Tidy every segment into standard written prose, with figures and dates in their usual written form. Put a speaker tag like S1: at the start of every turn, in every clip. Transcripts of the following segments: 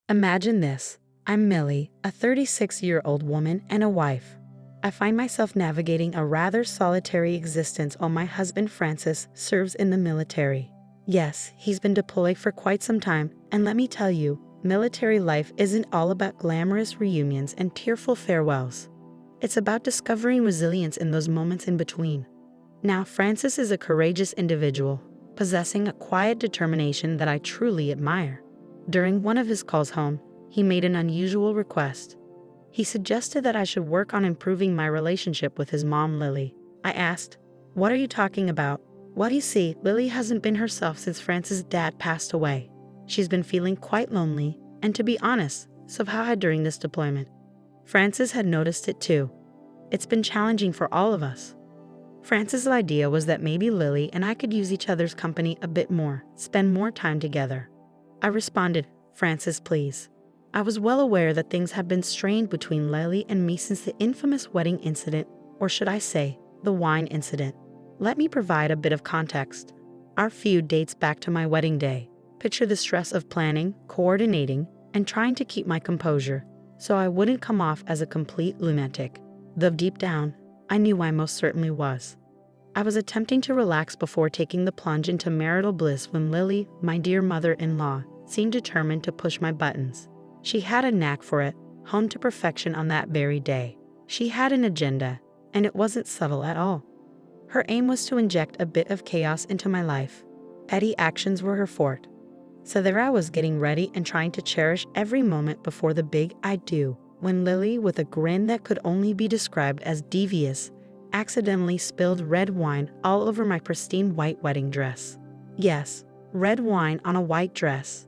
S1: Imagine this. I'm Millie, a 36-year-old woman and a wife. I find myself navigating a rather solitary existence while my husband Francis serves in the military. Yes, he's been deployed for quite some time, and let me tell you, military life isn't all about glamorous reunions and tearful farewells. It's about discovering resilience in those moments in between. Now, Francis is a courageous individual, possessing a quiet determination that I truly admire. During one of his calls home, he made an unusual request. He suggested that I should work on improving my relationship with his mom, Lily. I asked, "What are you talking about?" "Well, you see, Lily hasn't been herself since Francis' dad passed away. She's been feeling quite lonely, and to be honest, so have I during this deployment." Francis had noticed it too. It's been challenging for all of us. Francis' idea was that maybe Lily and I could use each other's company a bit more, spend more time together. I responded, "Francis, please." I was well aware that things had been strained between Lily and me since the infamous wedding incident, or should I say, the wine incident. Let me provide a bit of context. Our feud dates back to my wedding day. Picture the stress of planning, coordinating, and trying to keep my composure, so I wouldn't come off as a complete lunatic. Though deep down, I knew I most certainly was. I was attempting to relax before taking the plunge into marital bliss when Lily, my dear mother-in-law, seemed determined to push my buttons. She had a knack for it, honed to perfection on that very day. She had an agenda, and it wasn't subtle at all. Her aim was to inject a bit of chaos into my life. Petty actions were her forte. So there I was getting ready and trying to cherish every moment before the big I do, when Lily, with a grin that could only be described as devious, accidentally spilled red wine all over my pristine white wedding dress. Yes, red wine on a white dress.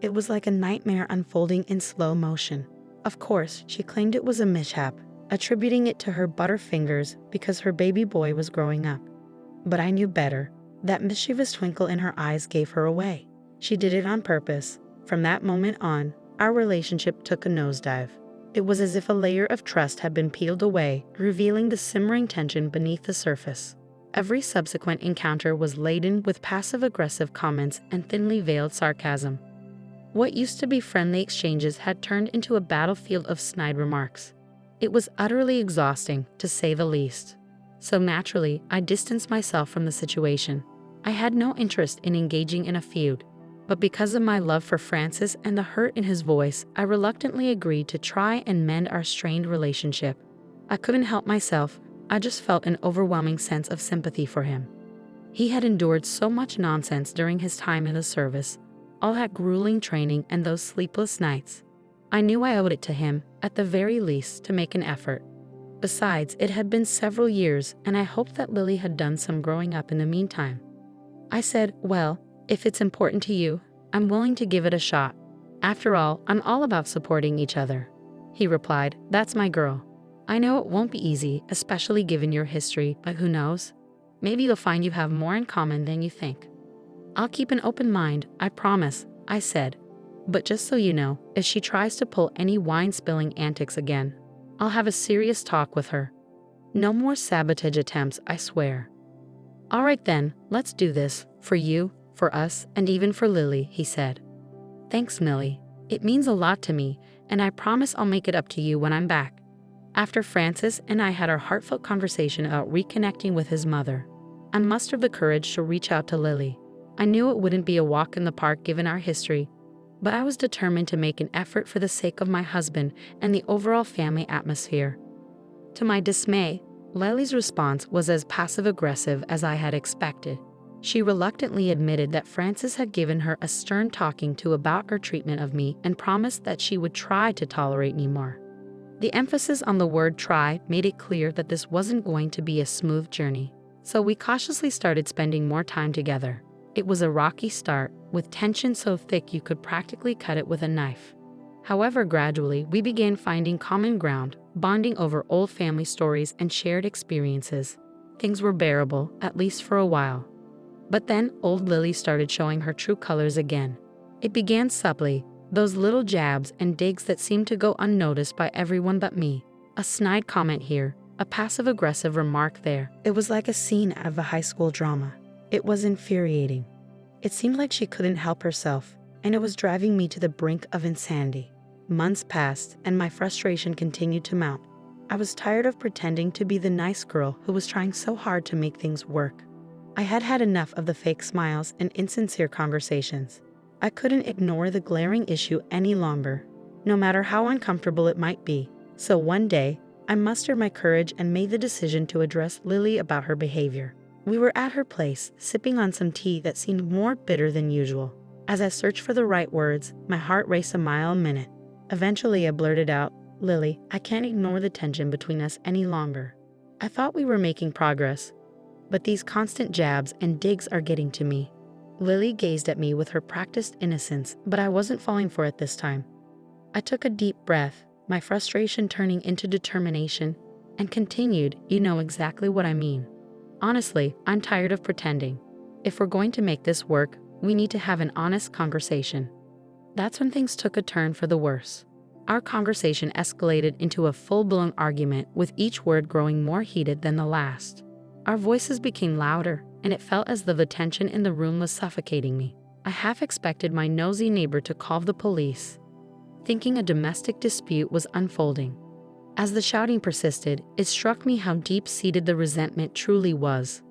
S1: It was like a nightmare unfolding in slow motion. Of course, she claimed it was a mishap, attributing it to her butterfingers because her baby boy was growing up. But I knew better. That mischievous twinkle in her eyes gave her away. She did it on purpose. From that moment on, our relationship took a nosedive. It was as if a layer of trust had been peeled away, revealing the simmering tension beneath the surface. Every subsequent encounter was laden with passive-aggressive comments and thinly veiled sarcasm. What used to be friendly exchanges had turned into a battlefield of snide remarks. It was utterly exhausting, to say the least. So naturally, I distanced myself from the situation. I had no interest in engaging in a feud. But because of my love for Francis and the hurt in his voice, I reluctantly agreed to try and mend our strained relationship. I couldn't help myself. I just felt an overwhelming sense of sympathy for him. He had endured so much nonsense during his time in the service, all that grueling training and those sleepless nights. I knew I owed it to him, at the very least, to make an effort. Besides, it had been several years, and I hoped that Lily had done some growing up in the meantime. I said, "Well, if it's important to you, I'm willing to give it a shot. After all, I'm all about supporting each other." He replied, "That's my girl. I know it won't be easy, especially given your history, but who knows? Maybe you'll find you have more in common than you think." "I'll keep an open mind, I promise," I said. "But just so you know, if she tries to pull any wine-spilling antics again, I'll have a serious talk with her. No more sabotage attempts, I swear." "All right then, let's do this, for you, for us, and even for Lily," he said. "Thanks, Millie. It means a lot to me, and I promise I'll make it up to you when I'm back." After Francis and I had our heartfelt conversation about reconnecting with his mother, I mustered the courage to reach out to Lily. I knew it wouldn't be a walk in the park given our history, but I was determined to make an effort for the sake of my husband and the overall family atmosphere. To my dismay, Lily's response was as passive-aggressive as I had expected. She reluctantly admitted that Francis had given her a stern talking to about her treatment of me and promised that she would try to tolerate me more. The emphasis on the word try made it clear that this wasn't going to be a smooth journey, so we cautiously started spending more time together. It was a rocky start, with tension so thick you could practically cut it with a knife. However, gradually, we began finding common ground, bonding over old family stories and shared experiences. Things were bearable, at least for a while. But then, old Lily started showing her true colors again. It began subtly, those little jabs and digs that seemed to go unnoticed by everyone but me. A snide comment here, a passive-aggressive remark there. It was like a scene out of a high school drama. It was infuriating. It seemed like she couldn't help herself, and it was driving me to the brink of insanity. Months passed, and my frustration continued to mount. I was tired of pretending to be the nice girl who was trying so hard to make things work. I had had enough of the fake smiles and insincere conversations. I couldn't ignore the glaring issue any longer, no matter how uncomfortable it might be. So one day, I mustered my courage and made the decision to address Lily about her behavior. We were at her place, sipping on some tea that seemed more bitter than usual. As I searched for the right words, my heart raced a mile a minute. Eventually, I blurted out, "Lily, I can't ignore the tension between us any longer. I thought we were making progress, but these constant jabs and digs are getting to me." Lily gazed at me with her practiced innocence, but I wasn't falling for it this time. I took a deep breath, my frustration turning into determination, and continued, "You know exactly what I mean. Honestly, I'm tired of pretending. If we're going to make this work, we need to have an honest conversation." That's when things took a turn for the worse. Our conversation escalated into a full-blown argument, with each word growing more heated than the last. Our voices became louder, and it felt as though the tension in the room was suffocating me. I half expected my nosy neighbor to call the police, thinking a domestic dispute was unfolding. As the shouting persisted, it struck me how deep-seated the resentment truly was.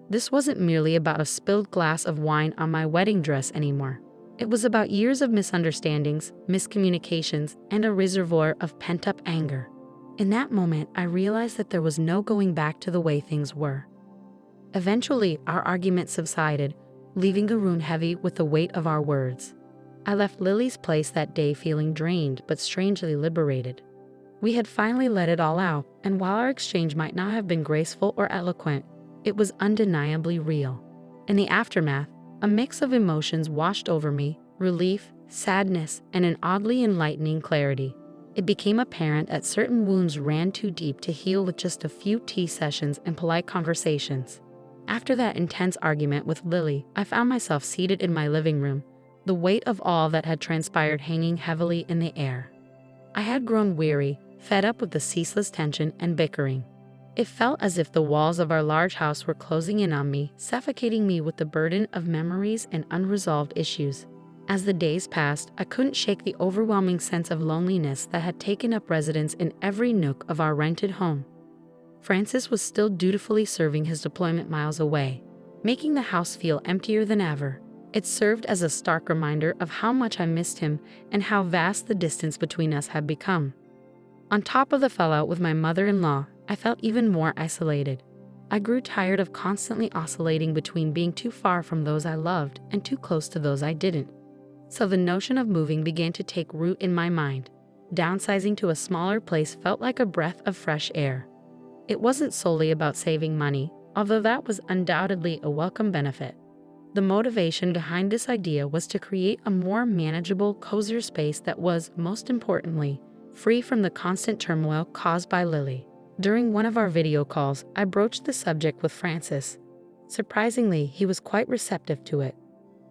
S1: This wasn't merely about a spilled glass of wine on my wedding dress anymore. It was about years of misunderstandings, miscommunications, and a reservoir of pent-up anger. In that moment, I realized that there was no going back to the way things were. Eventually, our argument subsided, leaving the room heavy with the weight of our words. I left Lily's place that day feeling drained but strangely liberated. We had finally let it all out, and while our exchange might not have been graceful or eloquent, it was undeniably real. In the aftermath, a mix of emotions washed over me: relief, sadness, and an oddly enlightening clarity. It became apparent that certain wounds ran too deep to heal with just a few tea sessions and polite conversations. After that intense argument with Lily, I found myself seated in my living room, the weight of all that had transpired hanging heavily in the air. I had grown weary, fed up with the ceaseless tension and bickering. It felt as if the walls of our large house were closing in on me, suffocating me with the burden of memories and unresolved issues. As the days passed, I couldn't shake the overwhelming sense of loneliness that had taken up residence in every nook of our rented home. Francis was still dutifully serving his deployment miles away, making the house feel emptier than ever. It served as a stark reminder of how much I missed him and how vast the distance between us had become. On top of the fallout with my mother-in-law, I felt even more isolated. I grew tired of constantly oscillating between being too far from those I loved and too close to those I didn't. So the notion of moving began to take root in my mind. Downsizing to a smaller place felt like a breath of fresh air. It wasn't solely about saving money, although that was undoubtedly a welcome benefit. The motivation behind this idea was to create a more manageable, cozier space that was, most importantly, free from the constant turmoil caused by Lily. During one of our video calls, I broached the subject with Francis. Surprisingly, he was quite receptive to it.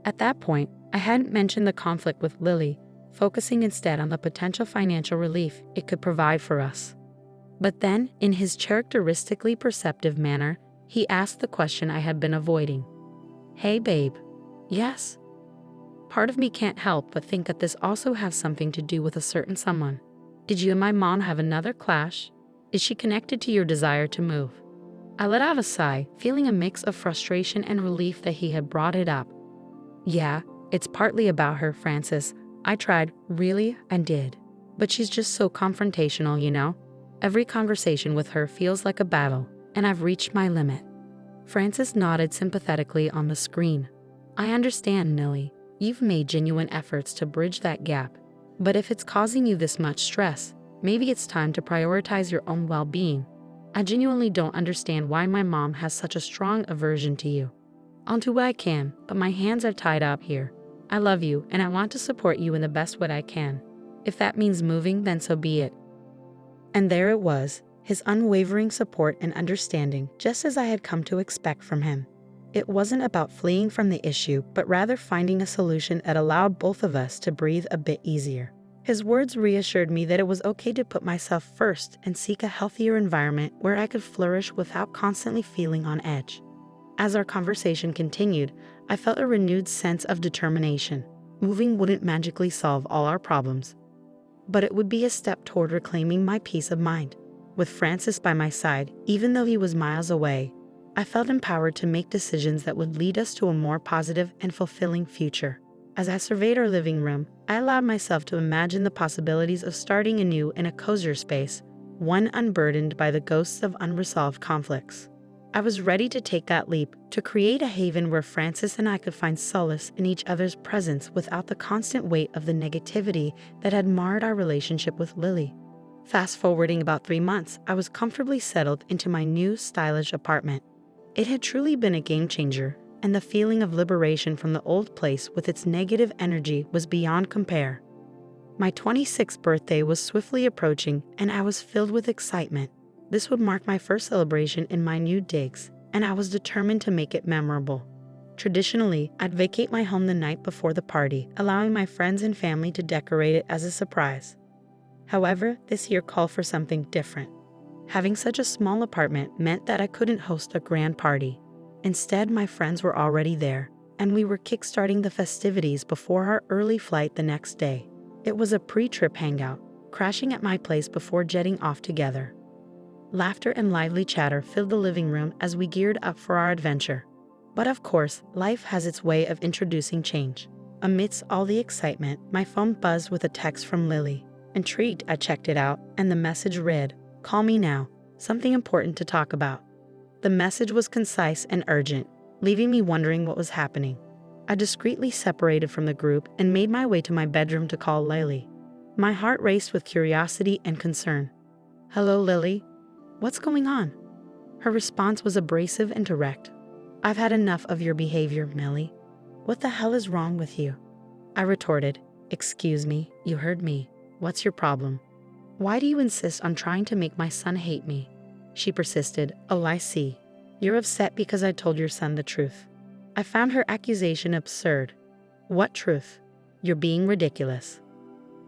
S1: At that point, I hadn't mentioned the conflict with Lily, focusing instead on the potential financial relief it could provide for us. But then, in his characteristically perceptive manner, he asked the question I had been avoiding. "Hey, babe." "Yes." Part of me can't help but think that this also has something to do with a certain someone. Did you and my mom have another clash? Is she connected to your desire to move? I let out a sigh, feeling a mix of frustration and relief that he had brought it up. "Yeah, it's partly about her, Francis. I tried, really, and did. But she's just so confrontational, you know? Every conversation with her feels like a battle, and I've reached my limit." Francis nodded sympathetically on the screen. "I understand, Millie. You've made genuine efforts to bridge that gap. But if it's causing you this much stress, maybe it's time to prioritize your own well-being. I genuinely don't understand why my mom has such a strong aversion to you. I'll do what I can, but my hands are tied up here. I love you, and I want to support you in the best way I can. If that means moving, then so be it." And there it was, his unwavering support and understanding, just as I had come to expect from him. It wasn't about fleeing from the issue, but rather finding a solution that allowed both of us to breathe a bit easier. His words reassured me that it was okay to put myself first and seek a healthier environment where I could flourish without constantly feeling on edge. As our conversation continued, I felt a renewed sense of determination. Moving wouldn't magically solve all our problems, but it would be a step toward reclaiming my peace of mind. With Francis by my side, even though he was miles away, I felt empowered to make decisions that would lead us to a more positive and fulfilling future. As I surveyed our living room, I allowed myself to imagine the possibilities of starting anew in a cozier space, one unburdened by the ghosts of unresolved conflicts. I was ready to take that leap, to create a haven where Francis and I could find solace in each other's presence without the constant weight of the negativity that had marred our relationship with Lily. Fast forwarding about 3 months, I was comfortably settled into my new stylish apartment. It had truly been a game changer, and the feeling of liberation from the old place with its negative energy was beyond compare. My 26th birthday was swiftly approaching, and I was filled with excitement. This would mark my first celebration in my new digs, and I was determined to make it memorable. Traditionally, I'd vacate my home the night before the party, allowing my friends and family to decorate it as a surprise. However, this year called for something different. Having such a small apartment meant that I couldn't host a grand party. Instead, my friends were already there, and we were kickstarting the festivities before our early flight the next day. It was a pre-trip hangout, crashing at my place before jetting off together. Laughter and lively chatter filled the living room as we geared up for our adventure. But of course, life has its way of introducing change. Amidst all the excitement, my phone buzzed with a text from Lily. Intrigued, I checked it out, and the message read, "Call me now, something important to talk about." The message was concise and urgent, leaving me wondering what was happening. I discreetly separated from the group and made my way to my bedroom to call Lily. My heart raced with curiosity and concern. "Hello, Lily. What's going on?" Her response was abrasive and direct. "I've had enough of your behavior, Millie. What the hell is wrong with you?" I retorted, "Excuse me, you heard me. What's your problem? Why do you insist on trying to make my son hate me?" She persisted. "Oh, I see. You're upset because I told your son the truth." I found her accusation absurd. "What truth? You're being ridiculous."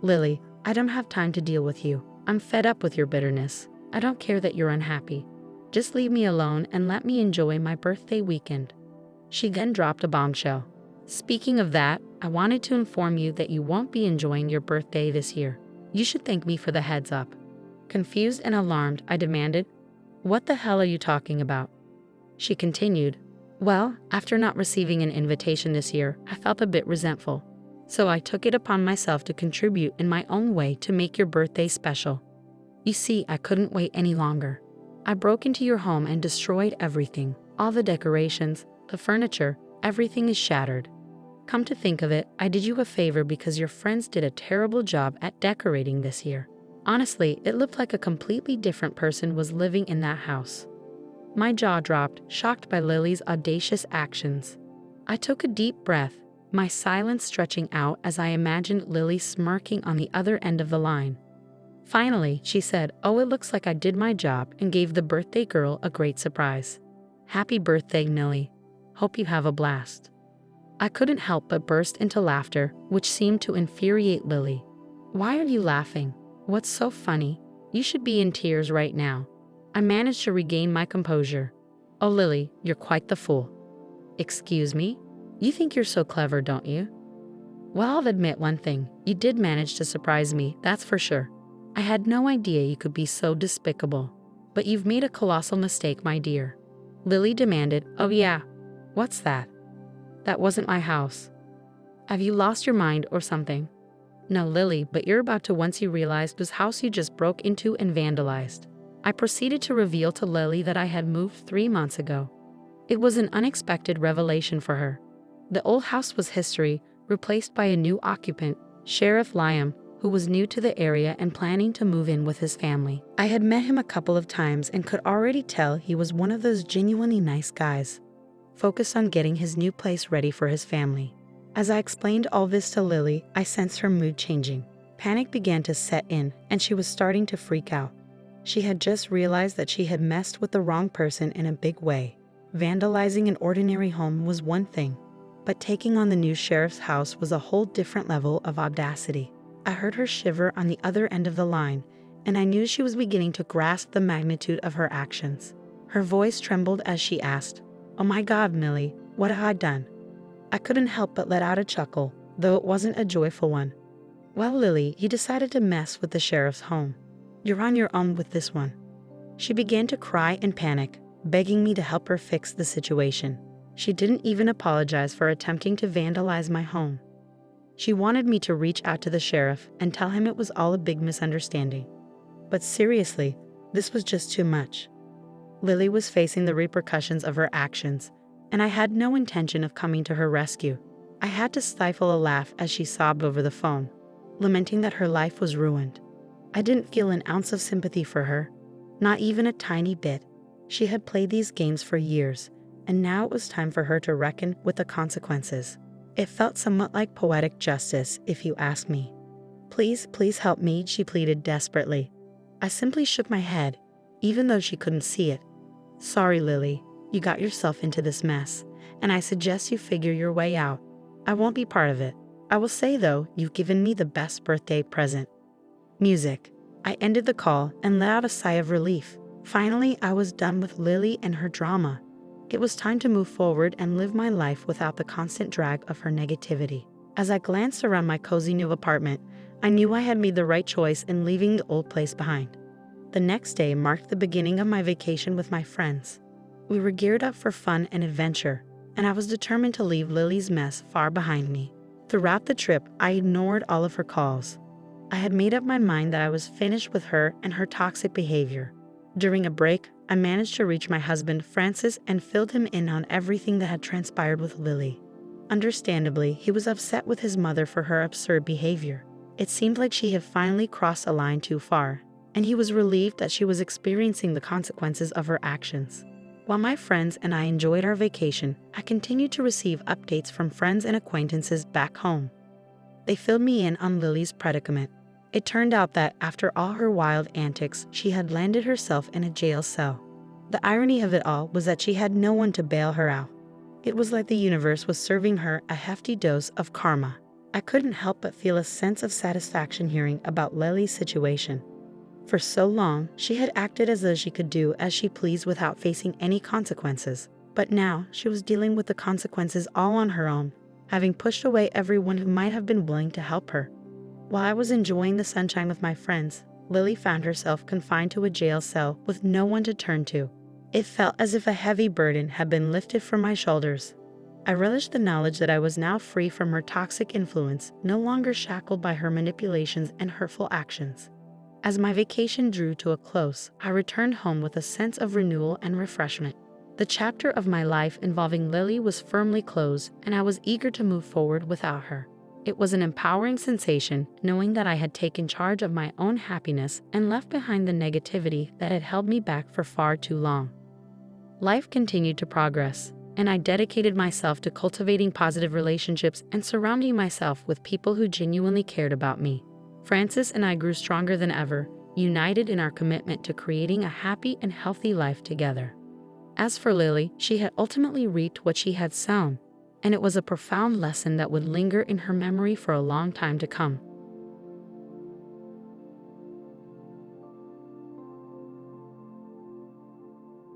S1: "Lily, I don't have time to deal with you. I'm fed up with your bitterness. I don't care that you're unhappy. Just leave me alone and let me enjoy my birthday weekend." She then dropped a bombshell. "Speaking of that, I wanted to inform you that you won't be enjoying your birthday this year. You should thank me for the heads up." Confused and alarmed, I demanded, "What the hell are you talking about?" She continued, "Well, after not receiving an invitation this year, I felt a bit resentful. So I took it upon myself to contribute in my own way to make your birthday special. You see, I couldn't wait any longer. I broke into your home and destroyed everything. All the decorations, the furniture, everything is shattered. Come to think of it, I did you a favor because your friends did a terrible job at decorating this year. Honestly, it looked like a completely different person was living in that house." My jaw dropped, shocked by Lily's audacious actions. I took a deep breath, my silence stretching out as I imagined Lily smirking on the other end of the line. Finally, she said, "Oh, it looks like I did my job and gave the birthday girl a great surprise. Happy birthday, Millie. Hope you have a blast." I couldn't help but burst into laughter, which seemed to infuriate Lily. "Why are you laughing? What's so funny? You should be in tears right now." I managed to regain my composure. "Oh, Lily, you're quite the fool." "Excuse me? You think you're so clever, don't you?" "Well, I'll admit one thing. You did manage to surprise me, that's for sure. I had no idea you could be so despicable. But you've made a colossal mistake, my dear." Lily demanded. "Oh yeah? What's that?" "That wasn't my house." "Have you lost your mind or something?" "No, Lily, but you're about to once you realized whose house you just broke into and vandalized." I proceeded to reveal to Lily that I had moved 3 months ago. It was an unexpected revelation for her. The old house was history, replaced by a new occupant, Sheriff Liam, who was new to the area and planning to move in with his family. I had met him a couple of times and could already tell he was one of those genuinely nice guys, focused on getting his new place ready for his family. As I explained all this to Lily, I sensed her mood changing. Panic began to set in, and she was starting to freak out. She had just realized that she had messed with the wrong person in a big way. Vandalizing an ordinary home was one thing, but taking on the new sheriff's house was a whole different level of audacity. I heard her shiver on the other end of the line, and I knew she was beginning to grasp the magnitude of her actions. Her voice trembled as she asked, "Oh my God, Millie, what have I done?" I couldn't help but let out a chuckle. though it wasn't a joyful one. "Well, Lily, you decided to mess with the sheriff's home. You're on your own with this one." She began to cry and panic, begging me to help her fix the situation. She didn't even apologize for attempting to vandalize my home. She wanted me to reach out to the sheriff and tell him it was all a big misunderstanding. But seriously, this was just too much. Lily was facing the repercussions of her actions, and I had no intention of coming to her rescue. I had to stifle a laugh as she sobbed over the phone, lamenting that her life was ruined. I didn't feel an ounce of sympathy for her, not even a tiny bit. She had played these games for years, and now it was time for her to reckon with the consequences. It felt somewhat like poetic justice, if you ask me. "Please, please help me," she pleaded desperately. I simply shook my head, even though she couldn't see it. "Sorry, Lily, you got yourself into this mess, and I suggest you figure your way out. I won't be part of it. I will say, though, you've given me the best birthday present." Music. I ended the call and let out a sigh of relief. Finally, I was done with Lily and her drama. It was time to move forward and live my life without the constant drag of her negativity. As I glanced around my cozy new apartment, I knew I had made the right choice in leaving the old place behind. The next day marked the beginning of my vacation with my friends. We were geared up for fun and adventure, and I was determined to leave Lily's mess far behind me. Throughout the trip, I ignored all of her calls. I had made up my mind that I was finished with her and her toxic behavior. During a break, I managed to reach my husband, Francis, and filled him in on everything that had transpired with Lily. Understandably, he was upset with his mother for her absurd behavior. It seemed like she had finally crossed a line too far, and he was relieved that she was experiencing the consequences of her actions. While my friends and I enjoyed our vacation, I continued to receive updates from friends and acquaintances back home. They filled me in on Lily's predicament. It turned out that, after all her wild antics, she had landed herself in a jail cell. The irony of it all was that she had no one to bail her out. It was like the universe was serving her a hefty dose of karma. I couldn't help but feel a sense of satisfaction hearing about Lily's situation. For so long, she had acted as though she could do as she pleased without facing any consequences. But now, she was dealing with the consequences all on her own, having pushed away everyone who might have been willing to help her. While I was enjoying the sunshine with my friends, Lily found herself confined to a jail cell with no one to turn to. It felt as if a heavy burden had been lifted from my shoulders. I relished the knowledge that I was now free from her toxic influence, no longer shackled by her manipulations and hurtful actions. As my vacation drew to a close, I returned home with a sense of renewal and refreshment. The chapter of my life involving Lily was firmly closed, and I was eager to move forward without her. It was an empowering sensation knowing that I had taken charge of my own happiness and left behind the negativity that had held me back for far too long. Life continued to progress, and I dedicated myself to cultivating positive relationships and surrounding myself with people who genuinely cared about me. Francis and I grew stronger than ever, united in our commitment to creating a happy and healthy life together. As for Lily, she had ultimately reaped what she had sown, and it was a profound lesson that would linger in her memory for a long time to come.